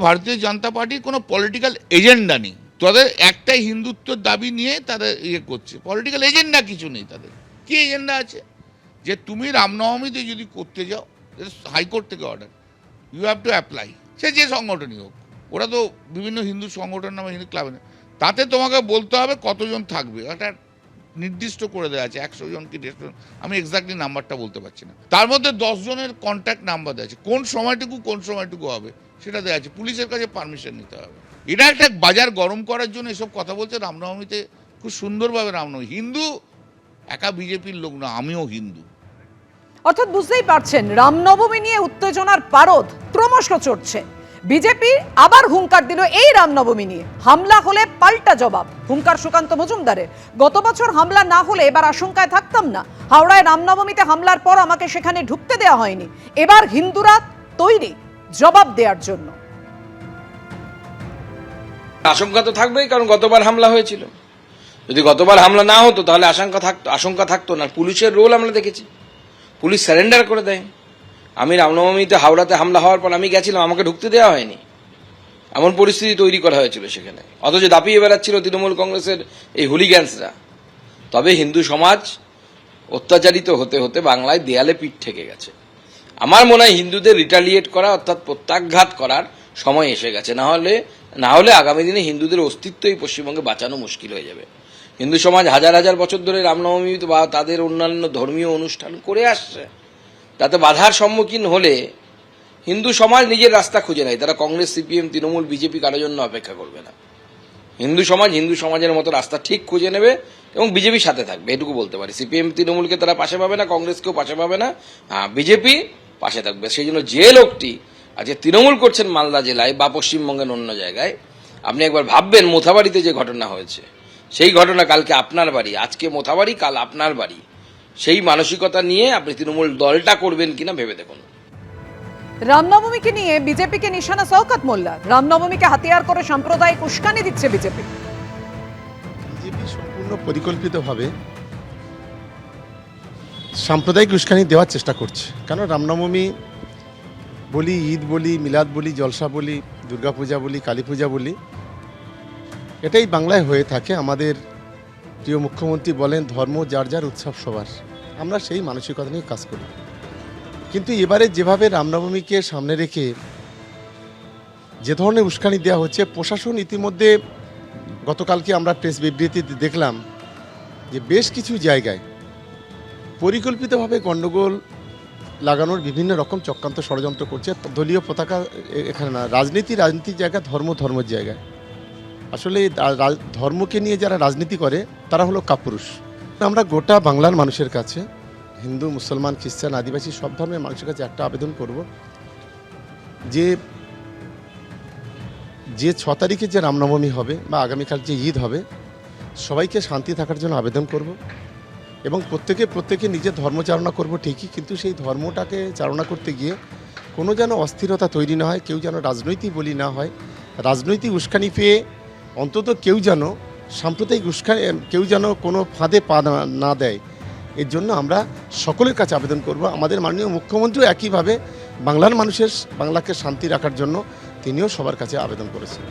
ভারতীয় জনতা পার্টির কোনো পলিটিক্যাল এজেন্ডা নেই। তাদের একটাই হিন্দুত্বের দাবি নিয়ে তাদের করছে, পলিটিক্যাল এজেন্ডা কিছু নেই তাদের। কি এজেন্ডা আছে যে তুমি রামনবমীতে যদি করতে যাও, হাইকোর্ট থেকে order, you have to apply, সে যে সংগঠনই হোক, ওরা তো বিভিন্ন হিন্দু সংগঠন নামে হিন্দু ক্লাবে না, তাতে তোমাকে বলতে হবে কতজন থাকবে, একটা নির্দিষ্ট করে দেওয়া আছে, 100 জন কি 150 জন, আমি এক্স্যাক্টলি নাম্বারটা বলতে পারছি না। তার মধ্যে 10 জনের কন্ট্যাক্ট নাম্বার দেওয়া আছে, কোন সময়টুকু হবে সেটা দেওয়া আছে, পুলিশের কাছে পারমিশন নিতে হবে। এটা একটা বাজার গরম করার জন্য এসব কথা বলছে। রামনবমীতে খুব সুন্দরভাবে রামনবমী, হিন্দু একা বিজেপির লোক না, আমিও হিন্দু। অর্থাৎ বুঝতেই পারছেন রামনবমী নিয়ে উত্তেজনার পারদ ক্রমশ চড়ছে। বিজেপি আবার হুঙ্কার দিল এই রামনবমী নিয়ে, হামলা হলে পাল্টা জবাব, হুঙ্কার সুকান্ত মজুমদারের। গত বছর হামলা না হলে এবার আশঙ্কায় থাকতাম না, হাওড়ায় রামনবমীতে হামলার পর আমাকে সেখানে ঢুকতে দেওয়া হয়নি, এবার হিন্দুরা তৈরি জবাব দেওয়ার জন্য। আশঙ্কা তো থাকবেই, কারণ গতবার হামলা হয়েছিল। যদি গতবার হামলা না হতো তাহলে আশঙ্কা থাকতো না। পুলিশের রোল আমরা দেখেছি, পুলিশ সারেন্ডার করে দেয়। আমি রামনবমীতে হাওড়াতে হামলা হওয়ার পর আমি গেছিলাম, আমাকে ঢুকতে দেওয়া হয়নি, এমন পরিস্থিতি তৈরি করা হয়েছিল সেখানে, অথচ দাপিয়ে বেড়াচ্ছিল তৃণমূল কংগ্রেসের এই হুলিগ্যান্সরা। তবে হিন্দু সমাজ অত্যাচারিত হতে হতে বাংলায় দেয়ালে পিঠ ঠেকে গেছে। আমার মনে হয় হিন্দুদের রিটালিয়েট করা, অর্থাৎ প্রত্যাঘাত করার সময় এসে গেছে। না হলে আগামী দিনে হিন্দুদের অস্তিত্ব এই পশ্চিমবঙ্গে বাঁচানো মুশকিল হয়ে যাবে। হিন্দু সমাজ হাজার হাজার বছর ধরে রামনবমী বা তাদের অন্যান্য ধর্মীয় অনুষ্ঠান করে আসছে, তাতে বাধার সম্মুখীন হলে হিন্দু সমাজ নিজের রাস্তা খুঁজে নেয়। তারা কংগ্রেস, সিপিএম, তৃণমূল, বিজেপি কারোর জন্য অপেক্ষা করবে না। হিন্দু সমাজের মতো রাস্তা ঠিক খুঁজে নেবে এবং বিজেপির সাথে থাকবে, এটুকু বলতে পারি। সিপিএম, তৃণমূলকে তারা পাশে পাবে না, কংগ্রেসকেও পাশে পাবে না, বিজেপি পাশে থাকবে। সেই জন্য যে লোকটি আজকে তৃণমূল করছেন মালদা জেলায় বা পশ্চিমবঙ্গের অন্য জায়গায়, আপনি একবার ভাববেন মোথাবাড়িতে যে ঘটনা হয়েছে, সেই ঘটনা কালকে আপনার বাড়ি, আজকে মোথাবাড়ি, কাল আপনার বাড়ি, সেই মানসিকতা নিয়ে আপনি তৃণমূল দলটা করবেন কিনা ভেবে দেখুন। রামনবমীকে নিয়ে বিজেপিকে নিশানা শওকত মোল্লা, রামনবমীকে হাতিয়ার করে সাম্প্রদায়িক উস্কানি দিচ্ছে বিজেপি। বিজেপি সম্পূর্ণ পরিকল্পিতভাবে সাম্প্রদায়িক উস্কানি দেওয়ার চেষ্টা করছে। কেন রামনবমী বলি, ঈদ বলি, মিলাদ বলি, জলসা বলি, দুর্গাপূজা বলি, কালী পূজা বলি, এটাই বাংলায় হয়ে থাকে। আমাদের প্রিয় মুখ্যমন্ত্রী বলেন ধর্ম যার যার, উৎসব সবার। আমরা সেই মানসিকতা নিয়ে কাজ করি। কিন্তু এবারে যেভাবে রামনবমীকে সামনে রেখে যে ধরনের উস্কানি দেওয়া হচ্ছে, প্রশাসন ইতিমধ্যে গতকালকে আমরা প্রেস বিবৃতিতে দেখলাম যে বেশ কিছু জায়গায় পরিকল্পিতভাবে গণ্ডগোল লাগানোর বিভিন্ন রকম চক্রান্ত ষড়যন্ত্র করছে। দলীয় পতাকা এখানে না, রাজনীতির জায়গায়, ধর্মের জায়গায়। আসলে ধর্মকে নিয়ে যারা রাজনীতি করে তারা হলো কাপুরুষ। আমরা গোটা বাংলার মানুষের কাছে, হিন্দু, মুসলমান, খ্রিস্টান, আদিবাসী সব ধর্মের মানুষের কাছে একটা আবেদন করব যে 6 তারিখে যে রামনবমী হবে বা আগামীকাল যে ঈদ হবে, সবাইকে শান্তি থাকার জন্য আবেদন করব এবং প্রত্যেকে নিজের ধর্ম চালনা করব ঠিকই, কিন্তু সেই ধর্মটাকে চালনা করতে গিয়ে কোনো যেন অস্থিরতা তৈরি না হয়, কেউ যেন রাজনৈতিক বলি না হয়, রাজনৈতিক উস্কানি পেয়ে অন্তত কেউ যেন সাম্প্রদায়িক উস্কানি, কেউ যেন কোনো ফাঁদে পা না দেয়। এর জন্য আমরা সকলের কাছে আবেদন করব। আমাদের মাননীয় মুখ্যমন্ত্রীও একইভাবে বাংলাকে শান্তি রাখার জন্য তিনিও সবার কাছে আবেদন করেছেন।